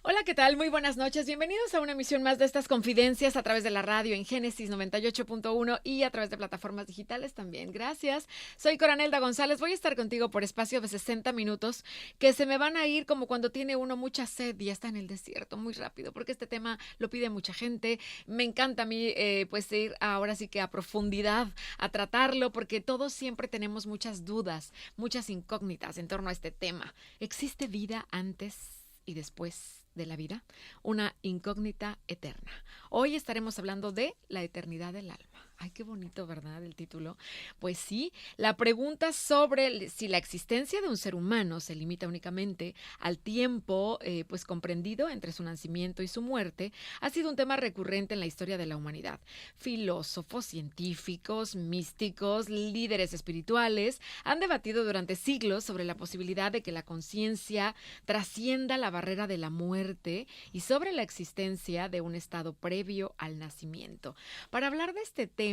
Hola, ¿qué tal? Muy buenas noches. Bienvenidos a una emisión más de estas confidencias a través de la radio en Génesis 98.1 y a través de plataformas digitales también. Gracias. Soy Coranelda González. Voy a estar contigo por espacio de 60 minutos que se me van a ir como cuando tiene uno mucha sed y está en el desierto, muy rápido, porque este tema lo pide mucha gente. Me encanta a mí pues ir ahora sí que a profundidad a tratarlo, porque todos siempre tenemos muchas dudas, muchas incógnitas en torno a este tema. ¿Existe vida antes y después de la vida? Una incógnita eterna. Hoy estaremos hablando de la eternidad del alma. Ay, qué bonito, ¿verdad? El título. Pues sí, la pregunta sobre si la existencia de un ser humano se limita únicamente al tiempo pues comprendido entre su nacimiento y su muerte ha sido un tema recurrente en la historia de la humanidad. Filósofos, científicos, místicos, líderes espirituales han debatido durante siglos sobre la posibilidad de que la conciencia trascienda la barrera de la muerte y sobre la existencia de un estado previo al nacimiento. Para hablar de este tema,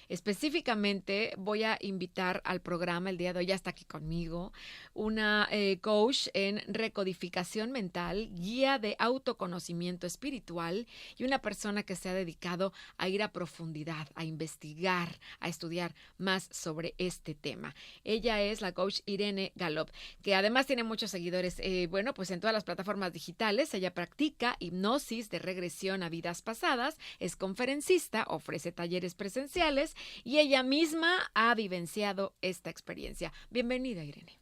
específicamente voy a invitar al programa, el día de hoy ya está aquí conmigo, una coach en recodificación mental, guía de autoconocimiento espiritual y una persona que se ha dedicado a ir a profundidad, a investigar, a estudiar más sobre este tema. Ella es la coach Irene Galop, que además tiene muchos seguidores, pues en todas las plataformas digitales. Ella practica hipnosis de regresión a vidas pasadas, es conferencista, ofrece talleres presenciales y ella misma ha vivenciado esta experiencia. Bienvenida, Irene.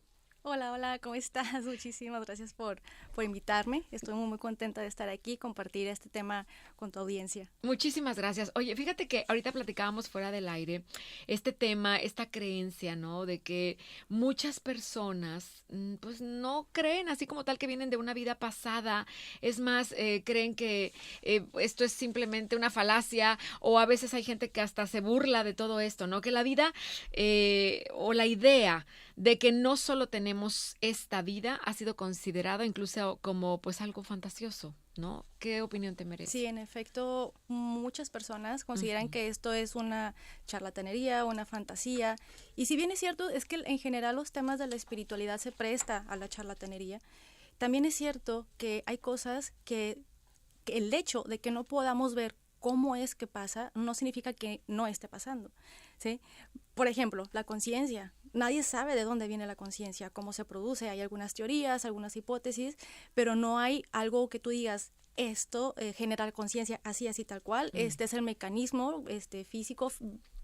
Hola, ¿cómo estás? Muchísimas gracias por invitarme. Estoy muy contenta de estar aquí y compartir este tema con tu audiencia. Muchísimas gracias. Oye, fíjate que ahorita platicábamos fuera del aire este tema, esta creencia, ¿no? De que muchas personas pues no creen así como tal que vienen de una vida pasada. Es más, creen que esto es simplemente una falacia, o a veces hay gente que hasta se burla de todo esto, ¿no? Que la vida o la idea de que no solo tenemos esta vida ha sido considerada incluso como pues algo fantasioso, ¿no? ¿Qué opinión te merece? Sí, en efecto, muchas personas consideran que esto es una charlatanería, una fantasía, y si bien es cierto, es que en general los temas de la espiritualidad se presta a la charlatanería, también es cierto que hay cosas que el hecho de que no podamos ver cómo es que pasa no significa que no esté pasando, ¿sí? Por ejemplo, la conciencia. Nadie sabe de dónde viene la conciencia, cómo se produce. Hay algunas teorías, algunas hipótesis, pero no hay algo que tú digas, esto genera conciencia así, tal cual. Este es el mecanismo físico,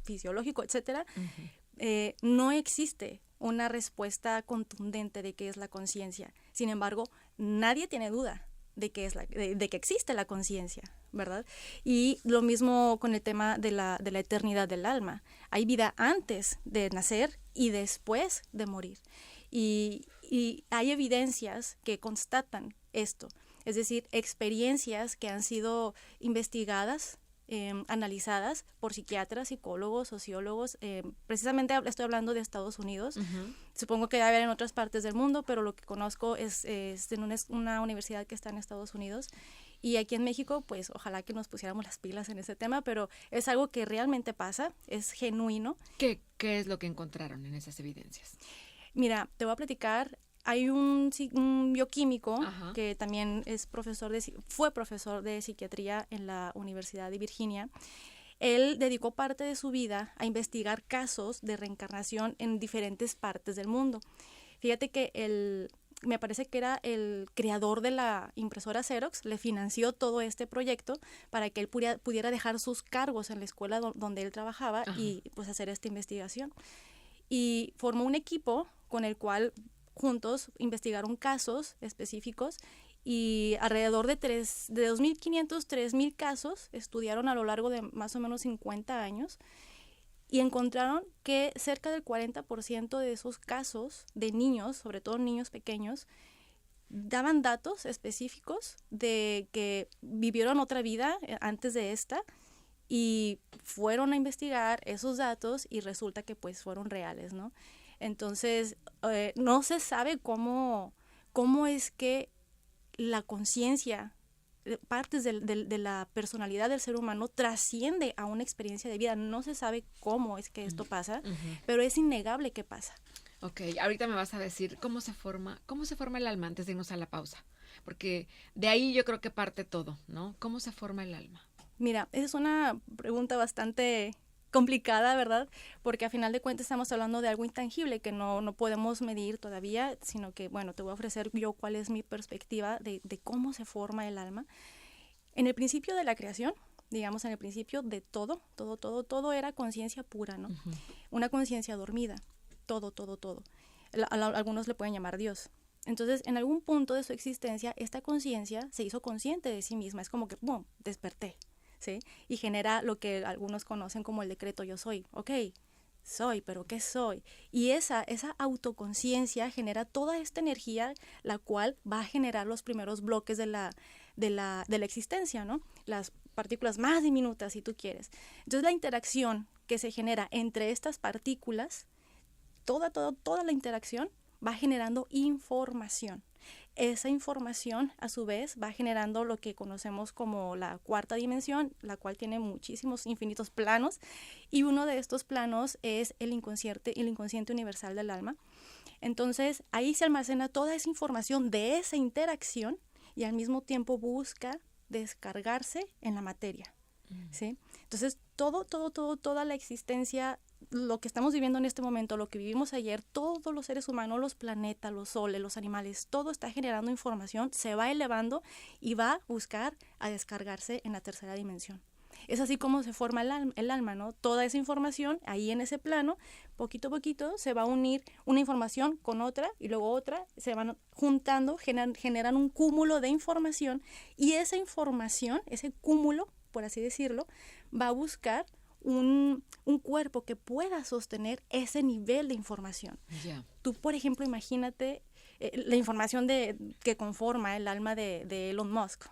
fisiológico, etcétera. No existe una respuesta contundente de qué es la conciencia. Sin embargo, nadie tiene duda de que existe la conciencia, ¿verdad? Y lo mismo con el tema de la eternidad del alma. Hay vida antes de nacer y después de morir. Y hay evidencias que constatan esto, es decir, experiencias que han sido investigadas, analizadas por psiquiatras, psicólogos, sociólogos. Precisamente estoy hablando de Estados Unidos. Supongo que debe haber en otras partes del mundo, pero lo que conozco es en una universidad que está en Estados Unidos. Y aquí en México, pues ojalá que nos pusiéramos las pilas en ese tema, pero es algo que realmente pasa, es genuino. ¿Qué es lo que encontraron en esas evidencias? Mira, te voy a platicar. Hay un bioquímico Ajá. que también fue profesor de psiquiatría en la Universidad de Virginia. Él dedicó parte de su vida a investigar casos de reencarnación en diferentes partes del mundo. Fíjate que me parece que era el creador de la impresora Xerox, le financió todo este proyecto para que él pudiera dejar sus cargos en la escuela donde él trabajaba. Ajá. Y pues hacer esta investigación. Y formó un equipo con el cual juntos investigaron casos específicos y alrededor de 2.500, 3.000 casos estudiaron a lo largo de más o menos 50 años y encontraron que cerca del 40% de esos casos de niños, sobre todo niños pequeños, daban datos específicos de que vivieron otra vida antes de esta y fueron a investigar esos datos y resulta que pues fueron reales, ¿no? Entonces, no se sabe cómo es que la conciencia, partes de la personalidad del ser humano trasciende a una experiencia de vida. No se sabe cómo es que esto pasa, pero es innegable que pasa. Ok, ahorita me vas a decir cómo se forma el alma antes de irnos a la pausa. Porque de ahí yo creo que parte todo, ¿no? ¿Cómo se forma el alma? Mira, esa es una pregunta bastante complicada, ¿verdad? Porque a final de cuentas estamos hablando de algo intangible que no podemos medir todavía, sino que, bueno, te voy a ofrecer yo cuál es mi perspectiva de cómo se forma el alma. En el principio de la creación, digamos, en el principio de todo era conciencia pura, ¿no? Uh-huh. Una conciencia dormida, todo. Algunos le pueden llamar Dios. Entonces, en algún punto de su existencia, esta conciencia se hizo consciente de sí misma. Es como que, ¡pum!, desperté, ¿sí? Y genera lo que algunos conocen como el decreto yo soy. Ok, soy, pero ¿qué soy? Y esa autoconciencia genera toda esta energía, la cual va a generar los primeros bloques de la existencia, ¿no? Las partículas más diminutas, si tú quieres. Entonces, la interacción que se genera entre estas partículas, toda la interacción va generando información. Esa información, a su vez, va generando lo que conocemos como la cuarta dimensión, la cual tiene muchísimos, infinitos planos, y uno de estos planos es el inconsciente universal del alma. Entonces, ahí se almacena toda esa información de esa interacción y al mismo tiempo busca descargarse en la materia, ¿sí? Entonces, toda la existencia, lo que estamos viviendo en este momento, lo que vivimos ayer, todos los seres humanos, los planetas, los soles, los animales, todo está generando información, se va elevando y va a buscar a descargarse en la tercera dimensión. Es así como se forma el alma, ¿no? Toda esa información, ahí en ese plano, poquito a poquito, se va a unir una información con otra y luego otra, se van juntando, generan un cúmulo de información y esa información, ese cúmulo, por así decirlo, va a buscar un cuerpo que pueda sostener ese nivel de información. Yeah. Tú, por ejemplo, imagínate la información que conforma el alma de Elon Musk.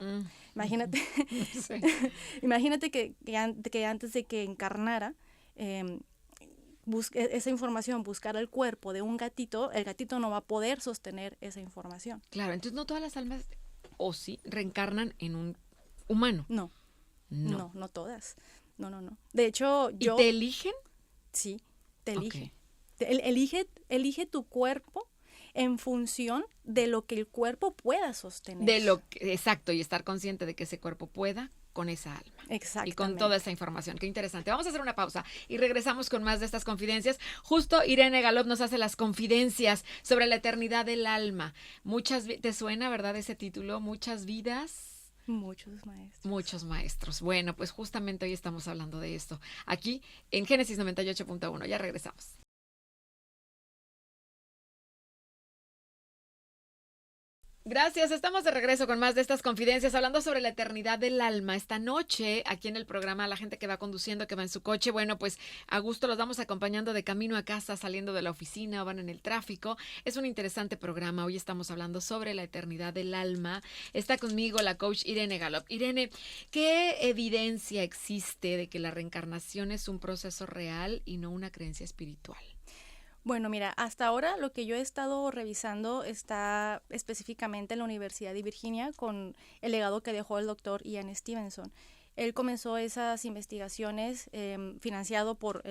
Imagínate, sí. Imagínate que antes de que encarnara, esa información, buscar el cuerpo de un gatito, el gatito no va a poder sostener esa información. Claro, entonces no todas las almas, o sí, reencarnan en un humano. No todas. No. De hecho, ¿Y te eligen? Sí, te elige. Okay. Elige tu cuerpo en función de lo que el cuerpo pueda sostener. Exacto, y estar consciente de que ese cuerpo pueda con esa alma. Exactamente. Y con toda esa información. Qué interesante. Vamos a hacer una pausa y regresamos con más de estas confidencias. Justo Irene Galop nos hace las confidencias sobre la eternidad del alma. ¿Te suena, verdad, ese título? Muchas vidas. Muchos maestros. Bueno, pues justamente hoy estamos hablando de esto. Aquí en Génesis 98.1. Ya regresamos. Gracias, estamos de regreso con más de estas confidencias, hablando sobre la eternidad del alma. Esta noche, aquí en el programa, la gente que va conduciendo, que va en su coche, bueno, pues a gusto los vamos acompañando de camino a casa, saliendo de la oficina o van en el tráfico. Es un interesante programa. Hoy estamos hablando sobre la eternidad del alma. Está conmigo la coach Irene Galop. Irene, ¿qué evidencia existe de que la reencarnación es un proceso real y no una creencia espiritual? Bueno, mira, hasta ahora lo que yo he estado revisando está específicamente en la Universidad de Virginia con el legado que dejó el doctor Ian Stevenson. Él comenzó esas investigaciones financiado por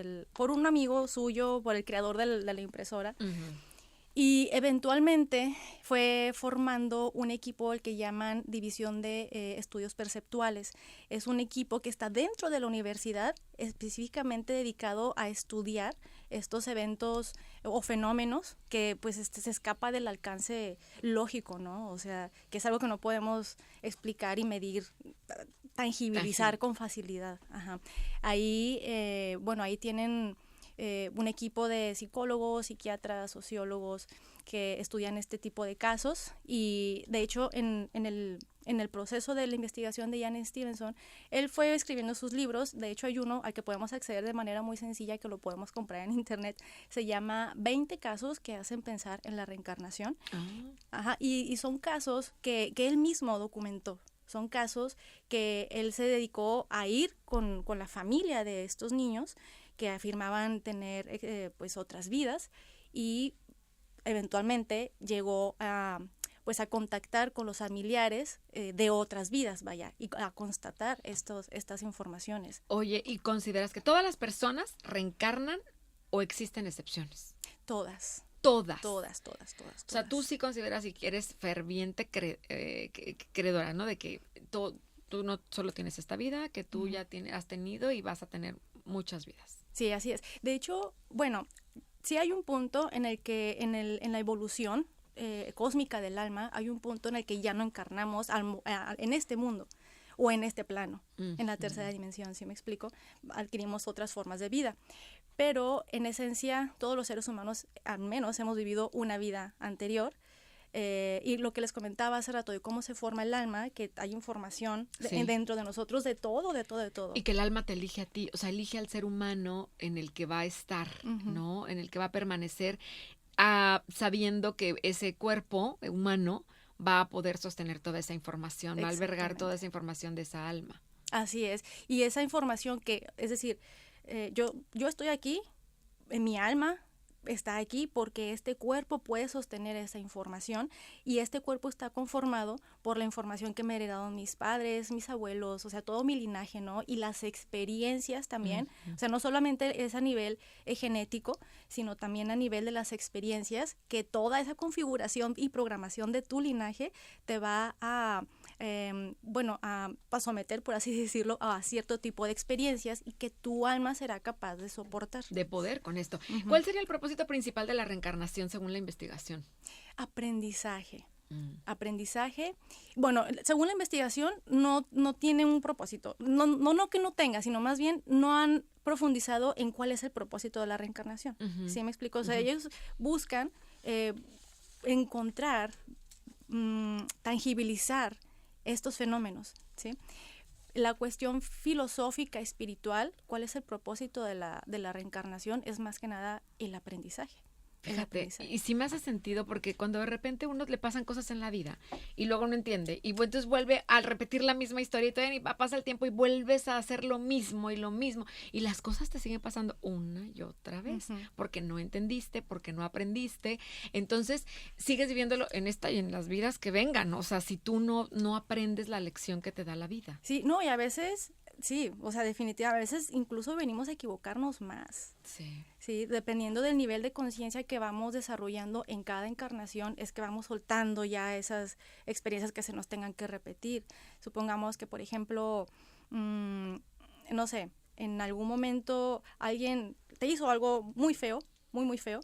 un amigo suyo, por el creador de la impresora. Uh-huh. Y eventualmente fue formando un equipo, el que llaman División de Estudios Perceptuales. Es un equipo que está dentro de la universidad, específicamente dedicado a estudiar estos eventos o fenómenos que pues se escapa del alcance lógico, ¿no? O sea, que es algo que no podemos explicar y medir, tangibilizar con facilidad. Ajá. Ahí, ahí tienen un equipo de psicólogos, psiquiatras, sociólogos que estudian este tipo de casos y de hecho en el proceso de la investigación de Ian Stevenson, él fue escribiendo sus libros. De hecho hay uno al que podemos acceder de manera muy sencilla, que lo podemos comprar en internet, se llama 20 casos que hacen pensar en la reencarnación. Ajá, y son casos que él mismo documentó. Son casos que él se dedicó a ir con la familia de estos niños que afirmaban tener pues otras vidas y eventualmente llegó a contactar con los familiares de otras vidas, y a constatar estas informaciones. Oye, ¿y consideras que todas las personas reencarnan o existen excepciones? Todas. Todas. Todas. O sea, tú sí consideras y que eres ferviente creedora, ¿no? De que tú no solo tienes esta vida, que tú ya has tenido y vas a tener muchas vidas. Sí, así es. De hecho, bueno, sí hay un punto en el que en la evolución cósmica del alma, hay un punto en el que ya no encarnamos en este mundo o en este plano, en la tercera dimensión, ¿sí me explico? Adquirimos otras formas de vida. Pero en esencia, todos los seres humanos, al menos, hemos vivido una vida anterior. Y lo que les comentaba hace rato de cómo se forma el alma, que hay información dentro de nosotros de todo. Y que el alma te elige a ti, o sea, elige al ser humano en el que va a estar, ¿no? En el que va a permanecer, sabiendo que ese cuerpo humano va a poder sostener toda esa información, va a albergar toda esa información de esa alma. Así es. Y esa información es decir, yo estoy aquí, mi alma está aquí porque este cuerpo puede sostener esa información y este cuerpo está conformado por la información que me heredaron mis padres, mis abuelos, o sea, todo mi linaje, ¿no? Y las experiencias también, o sea, no solamente es a nivel genético, sino también a nivel de las experiencias, que toda esa configuración y programación de tu linaje te va a someter, por así decirlo, a cierto tipo de experiencias y que tu alma será capaz de soportar. De poder con esto. ¿Cuál sería el propósito principal de la reencarnación según la investigación? Aprendizaje. Aprendizaje. Bueno, según la investigación, no tiene un propósito. No que no tenga, sino más bien no han profundizado en cuál es el propósito de la reencarnación. ¿Sí me explico? O sea, ellos buscan encontrar, tangibilizar estos fenómenos, ¿sí? La cuestión filosófica, espiritual, ¿cuál es el propósito de la reencarnación? Es más que nada el aprendizaje. Fíjate, y sí me hace sentido porque cuando de repente a uno le pasan cosas en la vida y luego no entiende y entonces vuelve a repetir la misma historia y todavía pasa el tiempo y vuelves a hacer lo mismo y las cosas te siguen pasando una y otra vez porque no entendiste, porque no aprendiste, entonces sigues viviéndolo en esta y en las vidas que vengan, o sea, si tú no aprendes la lección que te da la vida. Sí, no, y a veces... Sí, o sea, definitivamente, a veces incluso venimos a equivocarnos más. Sí, dependiendo del nivel de conciencia que vamos desarrollando en cada encarnación, es que vamos soltando ya esas experiencias que se nos tengan que repetir. Supongamos que, por ejemplo, no sé, en algún momento alguien te hizo algo muy feo, muy feo,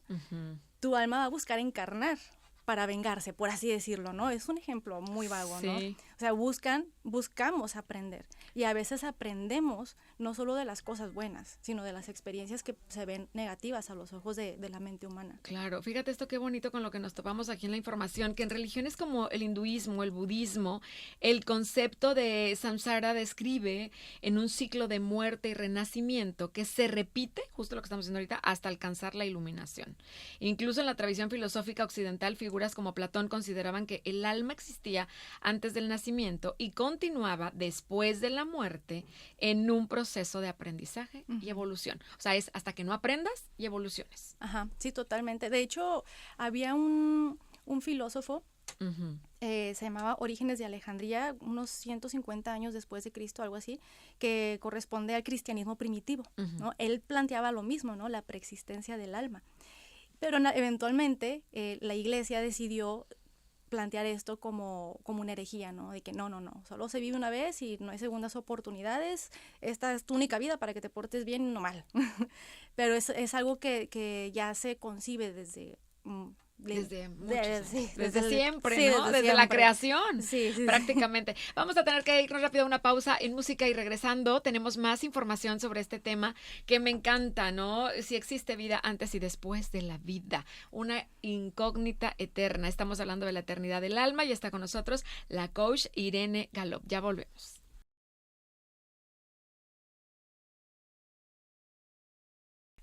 tu alma va a buscar encarnar para vengarse, por así decirlo, ¿no? Es un ejemplo muy vago, ¿no? O sea, buscamos aprender. Y a veces aprendemos no solo de las cosas buenas, sino de las experiencias que se ven negativas a los ojos de la mente humana. Claro, fíjate esto qué bonito con lo que nos topamos aquí en la información, que en religiones como el hinduismo, el budismo, el concepto de samsara describe en un ciclo de muerte y renacimiento que se repite, justo lo que estamos haciendo ahorita, hasta alcanzar la iluminación. Incluso en la tradición filosófica occidental, figuras como Platón consideraban que el alma existía antes del nacimiento y continuaba después de la muerte en un proceso de aprendizaje y evolución. O sea, es hasta que no aprendas y evoluciones. Ajá, sí, totalmente. De hecho, había un filósofo, se llamaba Orígenes de Alejandría, unos 150 años después de Cristo, algo así, que corresponde al cristianismo primitivo, ¿no? Él planteaba lo mismo, ¿no? La preexistencia del alma. Pero eventualmente la iglesia decidió plantear esto como una herejía, ¿no? De que no, solo se vive una vez y no hay segundas oportunidades, esta es tu única vida para que te portes bien y no mal. Pero es algo que ya se concibe desde siempre, sí, ¿no? Desde la creación, sí. prácticamente. Vamos a tener que irnos rápido a una pausa en música y regresando tenemos más información sobre este tema que me encanta, ¿no? Si existe vida antes y después de la vida, una incógnita eterna. Estamos hablando de la eternidad del alma y está con nosotros la coach Irene Galop. Ya volvemos.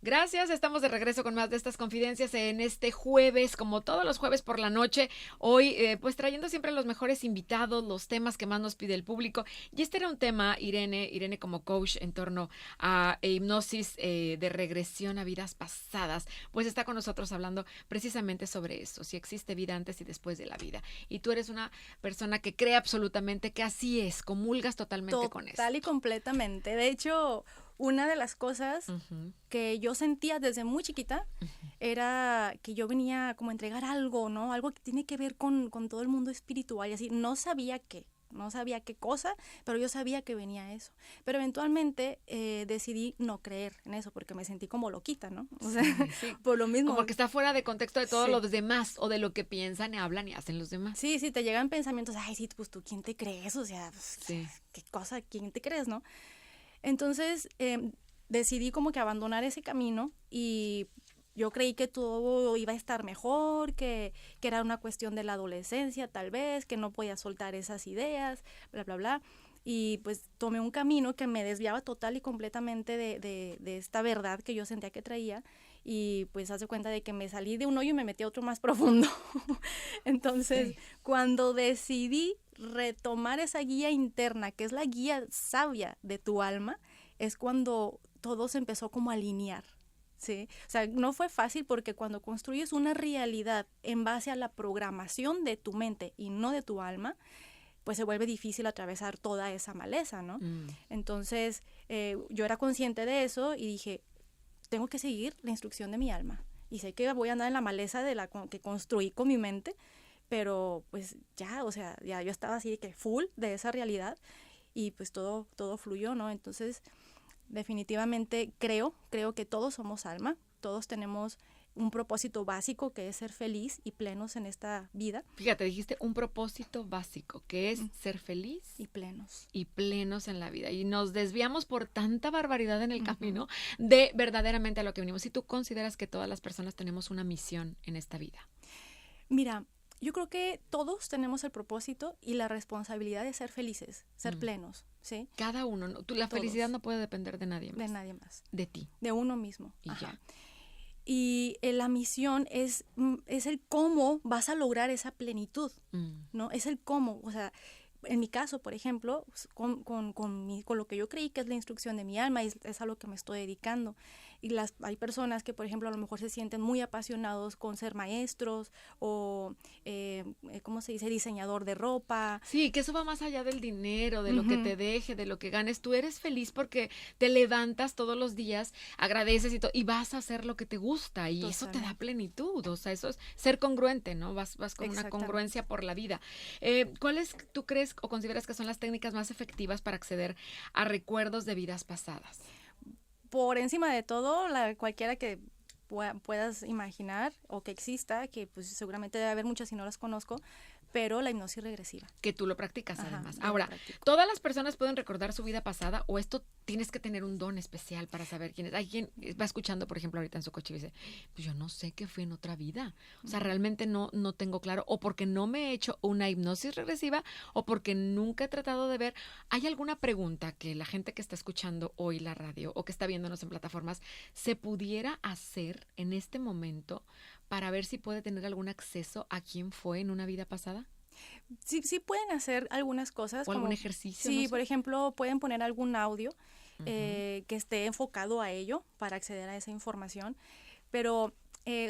Gracias, estamos de regreso con más de estas confidencias en este jueves, como todos los jueves por la noche, hoy pues trayendo siempre los mejores invitados, los temas que más nos pide el público, y este era un tema, Irene como coach en torno a hipnosis de regresión a vidas pasadas, pues está con nosotros hablando precisamente sobre eso, si existe vida antes y después de la vida, y tú eres una persona que cree absolutamente que así es, comulgas totalmente con eso. Total y completamente, de hecho... una de las cosas que yo sentía desde muy chiquita era que yo venía como a entregar algo, ¿no? Algo que tiene que ver con todo el mundo espiritual y así. No sabía qué cosa, pero yo sabía que venía eso. Pero eventualmente decidí no creer en eso porque me sentí como loquita, ¿no? O sea, sí. por lo mismo. Como que está fuera de contexto de todos los demás o de lo que piensan, hablan y hacen los demás. Sí, te llegan pensamientos, ay, sí, pues tú, ¿quién te crees? O sea, pues, ¿qué cosa? ¿Quién te crees, no? Entonces, decidí como que abandonar ese camino y yo creí que todo iba a estar mejor, que era una cuestión de la adolescencia tal vez, que no podía soltar esas ideas, bla, bla, bla. Y pues tomé un camino que me desviaba total y completamente de esta verdad que yo sentía que traía. Y pues hace cuenta de que me salí de un hoyo y me metí a otro más profundo. Entonces, cuando decidí retomar esa guía interna, que es la guía sabia de tu alma, es cuando todo se empezó como a alinear. ¿Sí? O sea, no fue fácil porque cuando construyes una realidad en base a la programación de tu mente y no de tu alma, pues se vuelve difícil atravesar toda esa maleza, ¿no? Entonces, yo era consciente de eso y dije, tengo que seguir la instrucción de mi alma. Y sé que voy a andar en la maleza de la que construí con mi mente, pero pues ya, o sea, ya yo estaba así de que full de esa realidad y pues todo fluyó, ¿no? Entonces, definitivamente creo que todos somos alma, todos tenemos un propósito básico que es ser feliz y plenos en esta vida. Fíjate, dijiste un propósito básico que es ser feliz y plenos. Y plenos en la vida. Y nos desviamos por tanta barbaridad en el camino de verdaderamente a lo que venimos. ¿Y tú consideras que todas las personas tenemos una misión en esta vida? Mira, yo creo que todos tenemos el propósito y la responsabilidad de ser felices, ser plenos, ¿sí? Cada uno, ¿no? La felicidad no puede depender de nadie más. De nadie más. De ti. De uno mismo. Y ya. Y la misión es el cómo vas a lograr esa plenitud, ¿no? Es el cómo, o sea, en mi caso, por ejemplo, con lo que yo creí que es la instrucción de mi alma, es a lo que me estoy dedicando. Y hay personas que, por ejemplo, a lo mejor se sienten muy apasionados con ser maestros o, ¿cómo se dice?, diseñador de ropa. Sí, que eso va más allá del dinero, de lo que te deje, de lo que ganes. Tú eres feliz porque te levantas todos los días, agradeces y vas a hacer lo que te gusta y eso te da plenitud. O sea, eso es ser congruente, ¿no? Vas con una congruencia por la vida. ¿Cuáles tú crees o consideras que son las técnicas más efectivas para acceder a recuerdos de vidas pasadas? Por encima de todo, cualquiera que puedas imaginar o que exista, que pues seguramente debe haber muchas y no las conozco, pero la hipnosis regresiva. Que tú lo practicas además. Ahora, ¿todas las personas pueden recordar su vida pasada o esto tienes que tener un don especial para saber quién es? Hay quien va escuchando, por ejemplo, ahorita en su coche y dice, pues yo no sé qué fue en otra vida. O sea, realmente no tengo claro, o porque no me he hecho una hipnosis regresiva o porque nunca he tratado de ver. ¿Hay alguna pregunta que la gente que está escuchando hoy la radio o que está viéndonos en plataformas se pudiera hacer en este momento para ver si puede tener algún acceso a quién fue en una vida pasada? Sí pueden hacer algunas cosas. ¿O algún ejercicio? Sí, no sé. Por ejemplo, pueden poner algún audio que esté enfocado a ello para acceder a esa información, pero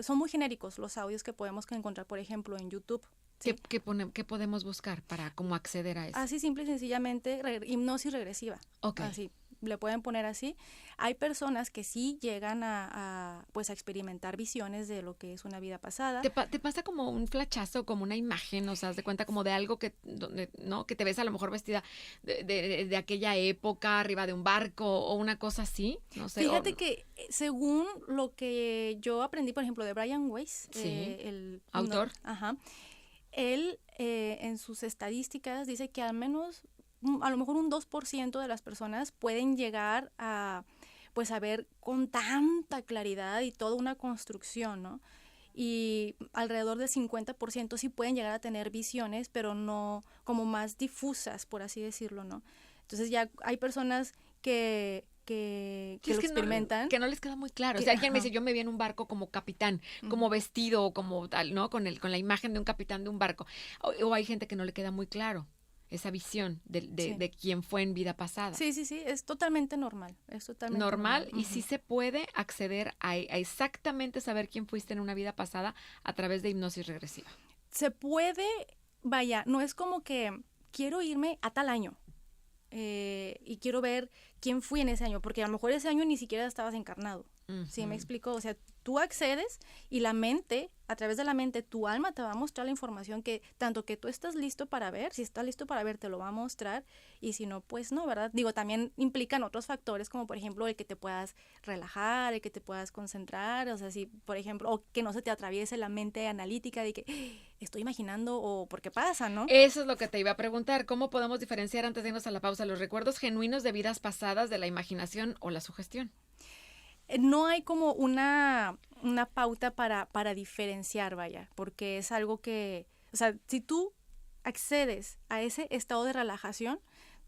son muy genéricos los audios que podemos encontrar, por ejemplo, en YouTube. ¿Sí? ¿Qué podemos buscar para cómo acceder a eso? Así simple y sencillamente, hipnosis regresiva. Okay. Así. Le pueden poner así. Hay personas que sí llegan a experimentar visiones de lo que es una vida pasada. ¿Te pasa como un flachazo, como una imagen, o sea, haz de cuenta como de algo que te ves a lo mejor vestida de aquella época, arriba de un barco o una cosa así? No sé. Fíjate que según lo que yo aprendí, por ejemplo, de Brian Weiss, el autor. Él en sus estadísticas dice que al menos a lo mejor un 2% de las personas pueden llegar a ver con tanta claridad y toda una construcción, ¿no? Y alrededor del 50% sí pueden llegar a tener visiones, pero no como más difusas, por así decirlo, ¿no? Entonces ya hay personas que lo experimentan. Que no les queda muy claro. O sea, alguien me dice, yo me vi en un barco como capitán, como vestido, como tal, ¿no? Con la imagen de un capitán de un barco. O hay gente que no le queda muy claro esa visión de quién fue en vida pasada. Sí, es totalmente normal. Es totalmente normal. Y sí se puede acceder a exactamente saber quién fuiste en una vida pasada a través de hipnosis regresiva. Se puede, no es como que quiero irme a tal año. y quiero ver quién fui en ese año, porque a lo mejor ese año ni siquiera estabas encarnado. ¿Sí me explico? O sea, tú accedes y la mente, a través de la mente, tu alma te va a mostrar la información que tanto que tú estás listo para ver, si estás listo para ver, te lo va a mostrar, y si no, pues no, ¿verdad? Digo, también implican otros factores, como por ejemplo el que te puedas relajar, el que te puedas concentrar, o sea, si, por ejemplo, o que no se te atraviese la mente analítica de que estoy imaginando o porque pasa, ¿no? Eso es lo que te iba a preguntar. ¿Cómo podemos diferenciar, antes de irnos a la pausa, los recuerdos genuinos de vidas pasadas de la imaginación o la sugestión? No hay como una pauta para diferenciar, vaya, porque es algo que, o sea, si tú accedes a ese estado de relajación,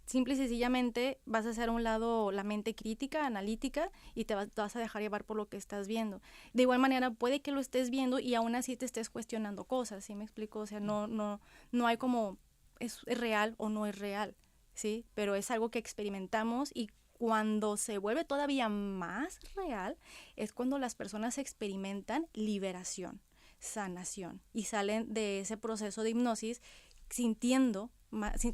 simple y sencillamente vas a hacer a un lado la mente crítica, analítica, y te vas a dejar llevar por lo que estás viendo. De igual manera, puede que lo estés viendo y aún así te estés cuestionando cosas, ¿sí me explico? O sea, no hay como, es real o no es real, ¿sí? Pero es algo que experimentamos, y cuando se vuelve todavía más real es cuando las personas experimentan liberación, sanación, y salen de ese proceso de hipnosis sintiendo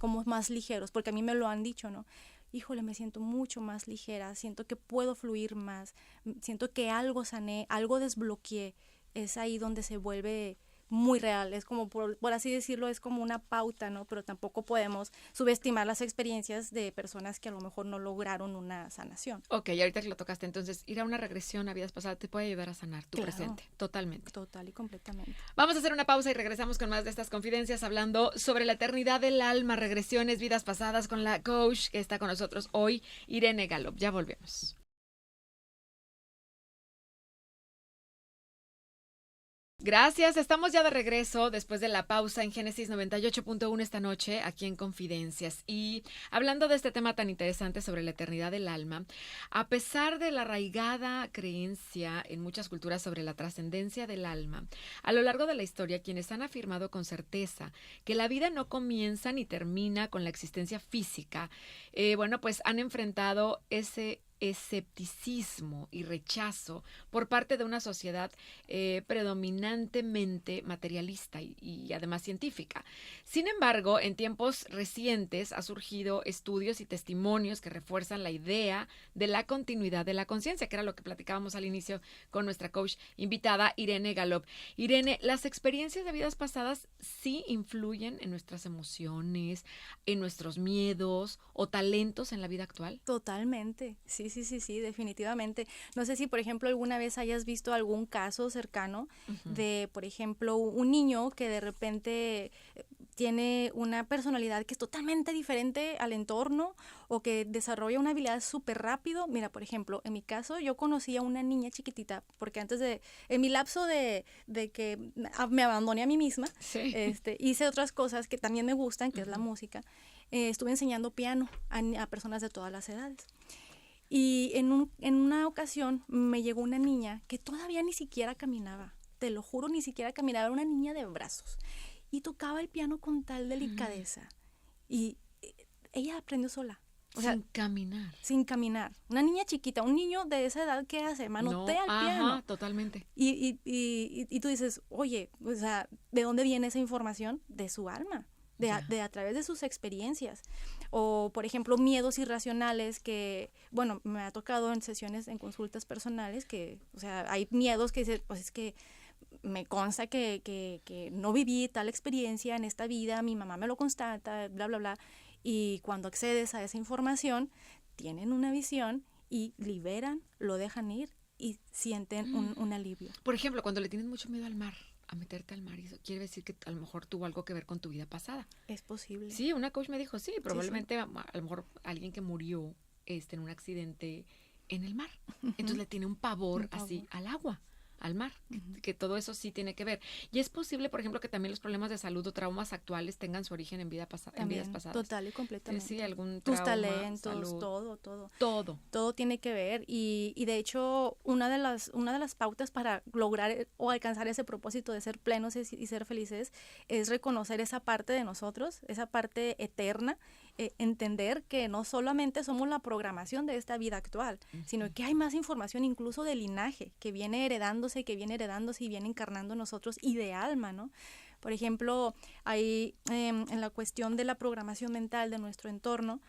como más ligeros, porque a mí me lo han dicho, ¿no? Híjole, me siento mucho más ligera, siento que puedo fluir más, siento que algo sané, algo desbloqueé. Es ahí donde se vuelve muy real, es como, por así decirlo, es como una pauta, ¿no? Pero tampoco podemos subestimar las experiencias de personas que a lo mejor no lograron una sanación. Ok, ahorita que lo tocaste, entonces, ir a una regresión a vidas pasadas te puede ayudar a sanar tu presente, totalmente. Total y completamente. Vamos a hacer una pausa y regresamos con más de estas confidencias, hablando sobre la eternidad del alma, regresiones, vidas pasadas, con la coach que está con nosotros hoy, Irene Galop. Ya volvemos. Gracias, estamos ya de regreso después de la pausa en Génesis 98.1 esta noche, aquí en Confidencias. Y hablando de este tema tan interesante sobre la eternidad del alma, a pesar de la arraigada creencia en muchas culturas sobre la trascendencia del alma, a lo largo de la historia, quienes han afirmado con certeza que la vida no comienza ni termina con la existencia física, pues han enfrentado ese escepticismo y rechazo por parte de una sociedad predominantemente materialista y además científica. Sin embargo, en tiempos recientes ha surgido estudios y testimonios que refuerzan la idea de la continuidad de la conciencia, que era lo que platicábamos al inicio con nuestra coach invitada, Irene Galop. Irene, ¿las experiencias de vidas pasadas sí influyen en nuestras emociones, en nuestros miedos o talentos en la vida actual? Totalmente, sí, definitivamente. No sé si, por ejemplo, alguna vez hayas visto algún caso cercano de, por ejemplo, un niño que de repente tiene una personalidad que es totalmente diferente al entorno, o que desarrolla una habilidad súper rápido. Mira, por ejemplo, en mi caso, yo conocí a una niña chiquitita, porque en mi lapso de que me abandoné a mí misma, sí. Hice otras cosas que también me gustan, que es la música. Estuve enseñando piano a personas de todas las edades. Y en una ocasión me llegó una niña que todavía ni siquiera caminaba, te lo juro, ni siquiera caminaba, era una niña de brazos, y tocaba el piano con tal delicadeza. Y ella aprendió sola. O sea, Sin caminar. Una niña chiquita, un niño de esa edad, ¿qué hace? Manotea el piano. Ajá, totalmente. Y tú dices, oye, o sea, ¿de dónde viene esa información? De su alma. A través de sus experiencias. O, por ejemplo, miedos irracionales que, bueno, me ha tocado en sesiones, en consultas personales, que, o sea, hay miedos que dices, pues es que me consta que no viví tal experiencia en esta vida, mi mamá me lo constata, bla, bla, bla. Y cuando accedes a esa información, tienen una visión y liberan, lo dejan ir y sienten un alivio. Por ejemplo, cuando le tienes mucho miedo al mar, a meterte al mar, y eso quiere decir que a lo mejor tuvo algo que ver con tu vida pasada. Es posible. Sí, una coach me dijo, sí, probablemente a lo mejor alguien que murió en un accidente en el mar. Entonces le tiene un pavor así al agua, al mar, que todo eso sí tiene que ver. Y es posible, por ejemplo, que también los problemas de salud o traumas actuales tengan su origen en vidas pasadas. Total y completamente. Sí, algún tus trauma, talentos, salud. Todo tiene que ver. Y de hecho, una de las pautas para lograr o alcanzar ese propósito de ser plenos y ser felices es reconocer esa parte de nosotros, esa parte eterna, entender que no solamente somos la programación de esta vida actual, sino que hay más información, incluso de linaje, que viene heredándose y viene encarnando en nosotros, y de alma, ¿no? Por ejemplo, hay en la cuestión de la programación mental de nuestro entorno,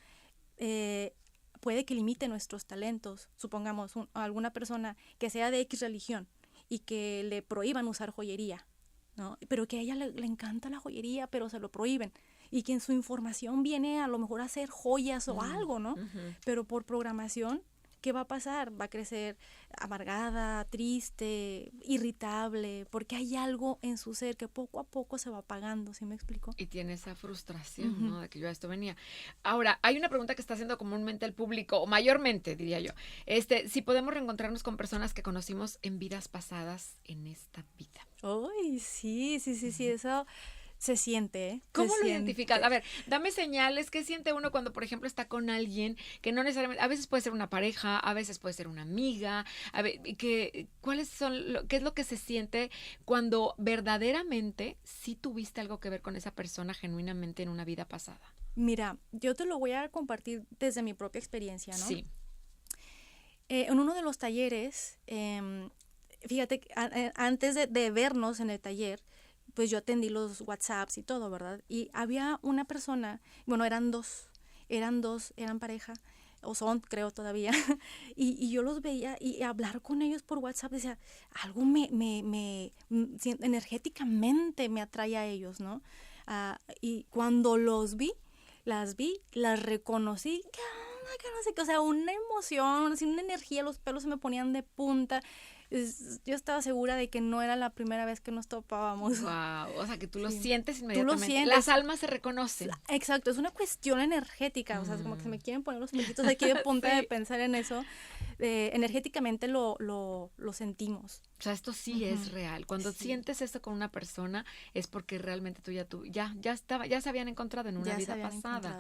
puede que limite nuestros talentos. Supongamos alguna persona que sea de X religión y que le prohíban usar joyería, ¿no? Pero que a ella le encanta la joyería, pero se lo prohíben. Y que en su información viene a lo mejor a hacer joyas o algo, ¿no? Pero por programación, ¿qué va a pasar? Va a crecer amargada, triste, irritable, porque hay algo en su ser que poco a poco se va apagando, ¿sí me explico? Y tiene esa frustración, ¿no? De que yo a esto venía. Ahora, hay una pregunta que está haciendo comúnmente el público, o mayormente, diría yo. Si podemos reencontrarnos con personas que conocimos en vidas pasadas en esta vida. Uy, sí, eso se siente, ¿eh? ¿Cómo lo identificas? A ver, dame señales. ¿Qué siente uno cuando, por ejemplo, está con alguien que no necesariamente, a veces puede ser una pareja, a veces puede ser una amiga? A ver, ¿qué es lo que se siente cuando verdaderamente sí tuviste algo que ver con esa persona genuinamente en una vida pasada? Mira, yo te lo voy a compartir desde mi propia experiencia, ¿no? Sí. En uno de los talleres, fíjate, antes de vernos en el taller, pues yo atendí los WhatsApps y todo, ¿verdad? Y había una persona, bueno, eran dos, eran pareja, o son, creo todavía, y yo los veía y hablar con ellos por WhatsApp, decía, algo energéticamente me atrae a ellos, ¿no? Y cuando las reconocí, que no sé qué, o sea, una emoción, así, una energía, los pelos se me ponían de punta. Yo estaba segura de que no era la primera vez que nos topábamos. Wow, o sea, que tú lo sientes inmediatamente. Tú lo sientes. Las almas se reconocen. Exacto, es una cuestión energética, o sea, es como que se me quieren poner los pelitos aquí de punta sí. De pensar en eso. Energéticamente lo sentimos. O sea, esto sí es real. Cuando sientes esto con una persona es porque realmente tú ya se habían encontrado en una vida pasada.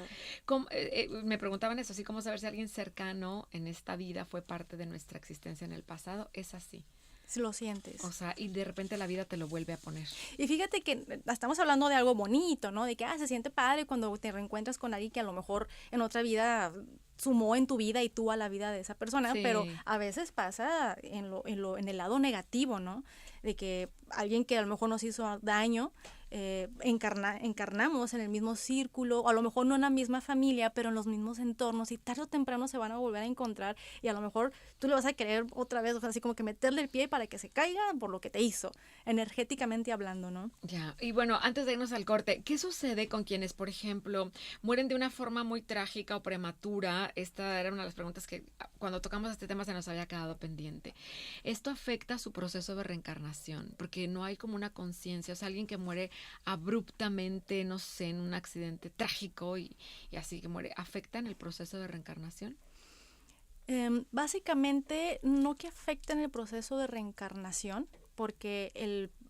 Me preguntaban eso, así como saber si alguien cercano en esta vida fue parte de nuestra existencia en el pasado. Es así. Si lo sientes. O sea, y de repente la vida te lo vuelve a poner. Y fíjate que estamos hablando de algo bonito, ¿no? De que se siente padre cuando te reencuentras con alguien que a lo mejor en otra vida sumó en tu vida y tú a la vida de esa persona, sí. Pero a veces pasa en el lado negativo, ¿no? De que alguien que a lo mejor nos hizo daño, encarnamos en el mismo círculo, o a lo mejor no en la misma familia, pero en los mismos entornos, y tarde o temprano se van a volver a encontrar, y a lo mejor tú le vas a querer otra vez, o sea, así como que meterle el pie para que se caiga por lo que te hizo, energéticamente hablando, ¿no? Ya, y bueno, antes de irnos al corte, ¿qué sucede con quienes, por ejemplo, mueren de una forma muy trágica o prematura? Esta era una de las preguntas que cuando tocamos este tema se nos había quedado pendiente. ¿Esto afecta su proceso de reencarnación? Porque no hay como una conciencia, o sea, alguien que muere abruptamente, no sé, en un accidente trágico y así que muere, ¿afecta en el proceso de reencarnación? Básicamente, no que afecta en el proceso de reencarnación, porque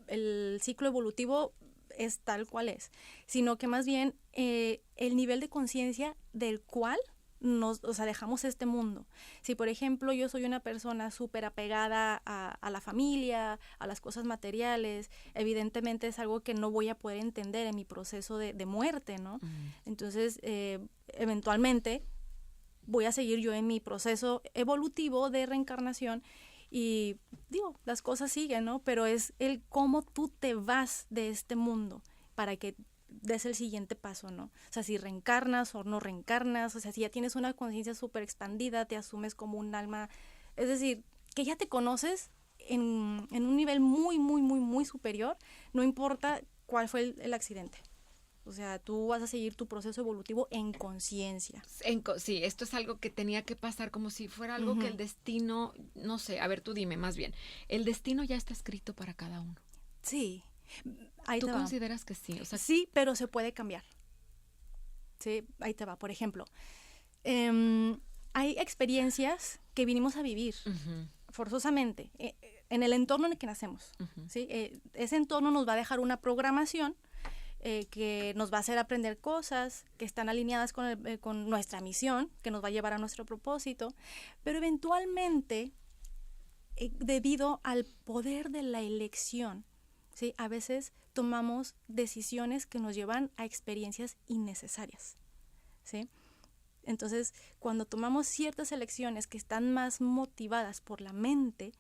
el ciclo evolutivo es tal cual es, sino que más bien el nivel de conciencia del cual dejamos este mundo. Si, por ejemplo, yo soy una persona súper apegada a la familia, a las cosas materiales, evidentemente es algo que no voy a poder entender en mi proceso de muerte, ¿no? Entonces, eventualmente voy a seguir yo en mi proceso evolutivo de reencarnación y, las cosas siguen, ¿no? Pero es el cómo tú te vas de este mundo para que des el siguiente paso, ¿no? O sea, si reencarnas o no reencarnas, o sea, si ya tienes una conciencia súper expandida, te asumes como un alma, es decir, que ya te conoces en un nivel muy, muy, muy, muy superior, no importa cuál fue el accidente. O sea, tú vas a seguir tu proceso evolutivo en conciencia. Sí, esto es algo que tenía que pasar como si fuera algo que el destino, no sé, a ver, tú dime más bien, ¿el destino ya está escrito para cada uno? Sí. ¿Tú consideras que sí? O sea, sí, pero se puede cambiar. Sí, ahí te va. Por ejemplo, hay experiencias que vinimos a vivir forzosamente en el entorno en el que nacemos. ¿Sí? Ese entorno nos va a dejar una programación que nos va a hacer aprender cosas que están alineadas con nuestra misión, que nos va a llevar a nuestro propósito, pero eventualmente, debido al poder de la elección, ¿sí? A veces tomamos decisiones que nos llevan a experiencias innecesarias, ¿sí? Entonces, cuando tomamos ciertas elecciones que están más motivadas por la mente,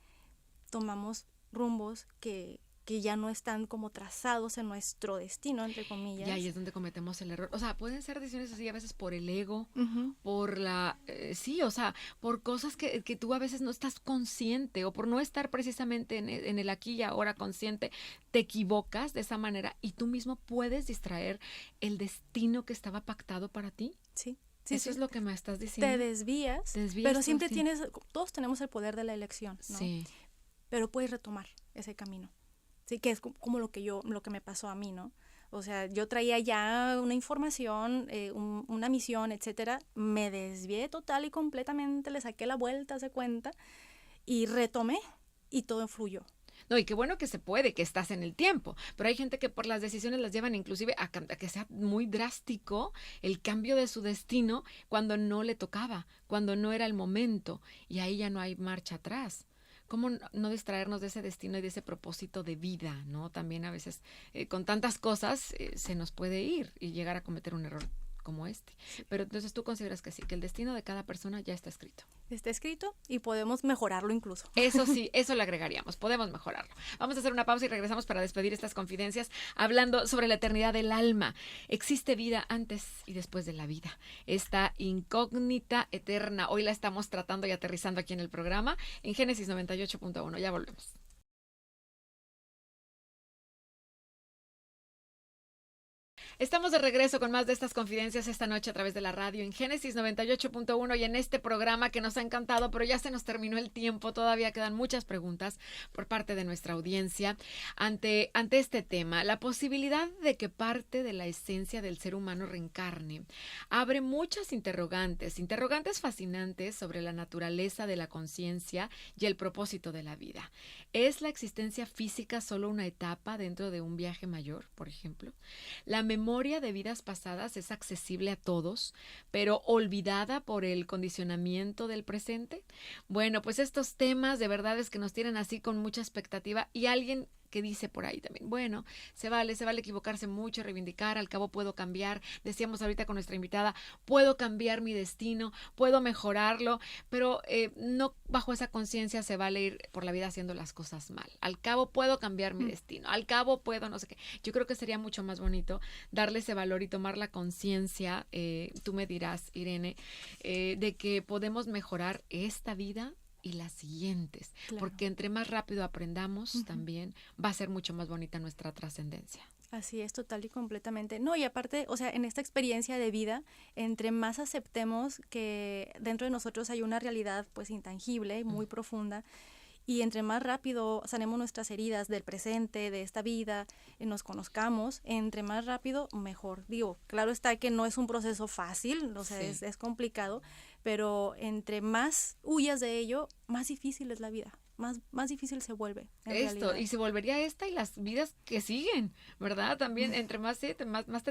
tomamos rumbos que que ya no están como trazados en nuestro destino, entre comillas. Y ahí es donde cometemos el error. O sea, pueden ser decisiones así a veces por el ego, por sí, o sea, por cosas que tú a veces no estás consciente o por no estar precisamente en el aquí y ahora consciente, te equivocas de esa manera y tú mismo puedes distraer el destino que estaba pactado para ti. Sí. Eso es lo que me estás diciendo. Te desvías, pero siempre todos tenemos el poder de la elección, ¿no? Sí. Pero puedes retomar ese camino. Sí, que es como lo que me pasó a mí, ¿no? O sea, yo traía ya una información, una misión, etcétera, me desvié total y completamente, le saqué la vuelta, se cuenta, y retomé y todo fluyó. No, y qué bueno que se puede, que estás en el tiempo, pero hay gente que por las decisiones las llevan inclusive a que sea muy drástico el cambio de su destino cuando no le tocaba, cuando no era el momento, y ahí ya no hay marcha atrás. ¿Cómo no distraernos de ese destino y de ese propósito de vida, ¿no? También a veces con tantas cosas se nos puede ir y llegar a cometer un error como este. Pero entonces tú consideras que sí, que el destino de cada persona ya está escrito. Está escrito y podemos mejorarlo incluso. Eso sí, eso le agregaríamos, podemos mejorarlo. Vamos a hacer una pausa y regresamos para despedir estas confidencias hablando sobre la eternidad del alma. ¿Existe vida antes y después de la vida? Esta incógnita eterna, hoy la estamos tratando y aterrizando aquí en el programa, en Génesis 98.1. Ya volvemos. Estamos de regreso con más de estas confidencias esta noche a través de la radio en Génesis 98.1 y en este programa que nos ha encantado, pero ya se nos terminó el tiempo. Todavía quedan muchas preguntas por parte de nuestra audiencia ante este tema. La posibilidad de que parte de la esencia del ser humano reencarne abre muchas interrogantes fascinantes sobre la naturaleza de la conciencia y el propósito de la vida. ¿Es la existencia física solo una etapa dentro de un viaje mayor, por ejemplo? La memoria de vidas pasadas es accesible a todos, pero olvidada por el condicionamiento del presente. Bueno, pues estos temas de verdad es que nos tienen así con mucha expectativa y alguien que dice por ahí también, bueno, se vale equivocarse mucho, reivindicar, al cabo puedo cambiar, decíamos ahorita con nuestra invitada, puedo cambiar mi destino, puedo mejorarlo, pero no bajo esa conciencia se vale ir por la vida haciendo las cosas mal, al cabo puedo cambiar mi destino, al cabo puedo no sé qué. Yo creo que sería mucho más bonito darle ese valor y tomar la conciencia, tú me dirás, Irene, de que podemos mejorar esta vida y las siguientes, claro, porque entre más rápido aprendamos también va a ser mucho más bonita nuestra trascendencia. Así es, total y completamente. No, y aparte, o sea, en esta experiencia de vida, entre más aceptemos que dentro de nosotros hay una realidad pues intangible, muy profunda, y entre más rápido sanemos nuestras heridas del presente, de esta vida, nos conozcamos, entre más rápido, mejor. Digo, claro está que no es un proceso fácil, o sea, sí, es complicado, pero entre más huyas de ello, más difícil es la vida. Más difícil se vuelve. Realidad. Y se volvería esta y las vidas que siguen, ¿verdad? También entre más te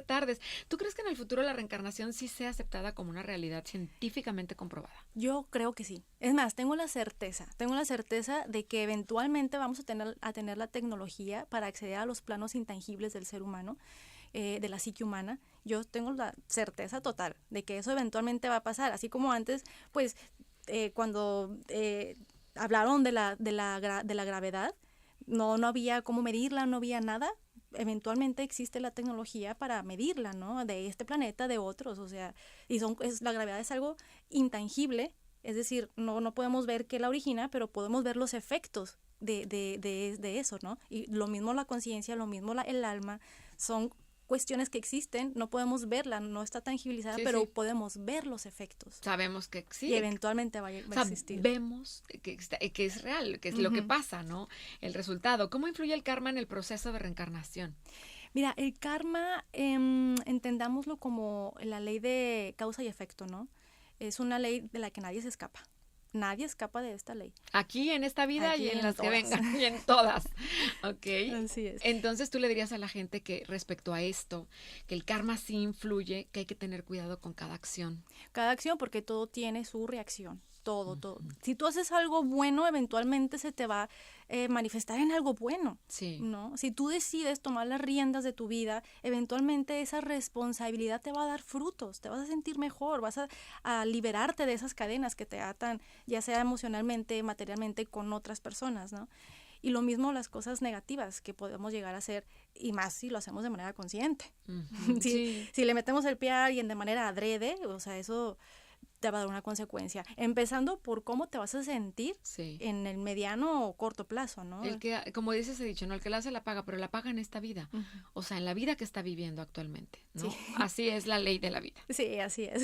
tardes. ¿Tú crees que en el futuro la reencarnación sí sea aceptada como una realidad científicamente comprobada? Yo creo que sí. Es más, tengo la certeza de que eventualmente vamos a tener la tecnología para acceder a los planos intangibles del ser humano, de la psique humana. Yo tengo la certeza total de que eso eventualmente va a pasar, así como antes, pues, cuando hablaron de la gravedad, no había cómo medirla, no había nada. Eventualmente existe la tecnología para medirla, ¿no? De este planeta, de otros, o sea, la gravedad es algo intangible, es decir, no podemos ver qué la origina, pero podemos ver los efectos de eso, ¿no? Y lo mismo la conciencia, lo mismo el alma, son cuestiones que existen, no podemos verla, no está tangibilizada, sí, pero sí, podemos ver los efectos. Sabemos que existe. Y eventualmente va a existir. Vemos que es real, que es lo que pasa, ¿no? El resultado. ¿Cómo influye el karma en el proceso de reencarnación? Mira, el karma, entendámoslo como la ley de causa y efecto, ¿no? Es una ley de la que nadie se escapa. Nadie escapa de esta ley. Aquí en esta vida aquí y en las todas. Que vengan, y en todas. Ok. Así es. Entonces tú le dirías a la gente que respecto a esto, que el karma sí influye, que hay que tener cuidado con cada acción. Cada acción, porque todo tiene su reacción. Todo. Si tú haces algo bueno, eventualmente se te va a manifestar en algo bueno, sí, ¿no? Si tú decides tomar las riendas de tu vida, eventualmente esa responsabilidad te va a dar frutos, te vas a sentir mejor, vas a liberarte de esas cadenas que te atan, ya sea emocionalmente, materialmente, con otras personas, ¿no? Y lo mismo las cosas negativas que podemos llegar a hacer, y más si lo hacemos de manera consciente. Uh-huh. Si le metemos el pie a alguien de manera adrede, o sea, eso te va a dar una consecuencia, empezando por cómo te vas a sentir en el mediano o corto plazo, ¿no? El que, como dice ese dicho, ¿no? El que la hace la paga, pero la paga en esta vida, o sea, en la vida que está viviendo actualmente, ¿no? Sí. Así es la ley de la vida. Sí, así es.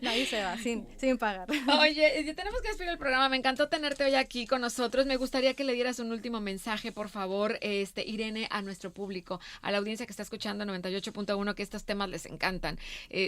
Nadie se va sin pagar. Oye, ya tenemos que despedir el programa. Me encantó tenerte hoy aquí con nosotros. Me gustaría que le dieras un último mensaje, por favor, Irene, a nuestro público, a la audiencia que está escuchando 98.1, que estos temas les encantan,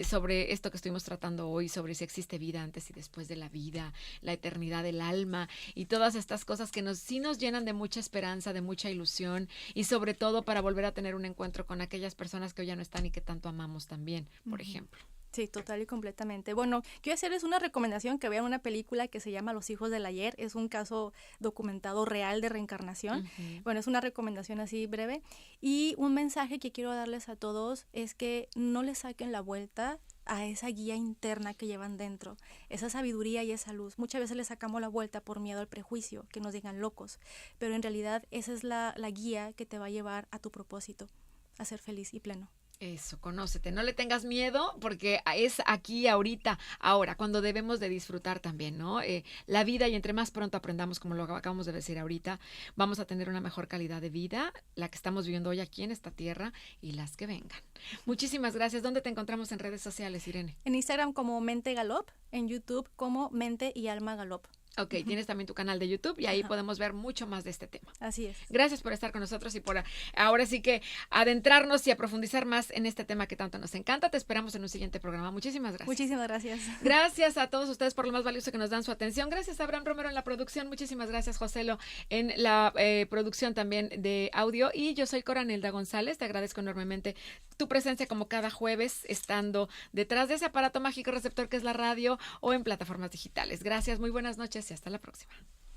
sobre esto que estuvimos tratando hoy, sobre si existe vida antes y después de la vida, la eternidad del alma y todas estas cosas que sí nos llenan de mucha esperanza, de mucha ilusión y sobre todo para volver a tener un encuentro con aquellas personas que hoy ya no están y que tanto amamos también, por ejemplo. Sí, total y completamente. Bueno, quiero hacerles una recomendación, que vean una película que se llama Los hijos del ayer. Es un caso documentado real de reencarnación. Bueno, es una recomendación así breve. Y un mensaje que quiero darles a todos es que no le saquen la vuelta a esa guía interna que llevan dentro, esa sabiduría y esa luz. Muchas veces le sacamos la vuelta por miedo al prejuicio, que nos digan locos, pero en realidad esa es la guía que te va a llevar a tu propósito, a ser feliz y pleno. Eso, conócete, no le tengas miedo porque es aquí, ahorita, ahora, cuando debemos de disfrutar también, ¿no? La vida, y entre más pronto aprendamos, como lo acabamos de decir ahorita, vamos a tener una mejor calidad de vida, la que estamos viviendo hoy aquí en esta tierra y las que vengan. Muchísimas gracias. ¿Dónde te encontramos en redes sociales, Irene? En Instagram como Mente Galop, en YouTube como Mente y Alma Galop. Ok, tienes también tu canal de YouTube y ahí podemos ver mucho más de este tema. Así es. Gracias por estar con nosotros y por ahora sí que adentrarnos y a profundizar más en este tema que tanto nos encanta. Te esperamos en un siguiente programa. Muchísimas gracias. Muchísimas gracias. Gracias a todos ustedes por lo más valioso que nos dan su atención. Gracias a Abraham Romero en la producción. Muchísimas gracias, Joselo, en la producción también de audio. Y yo soy Coranelda González. Te agradezco enormemente tu presencia como cada jueves, estando detrás de ese aparato mágico receptor que es la radio o en plataformas digitales. Gracias, muy buenas noches y hasta la próxima.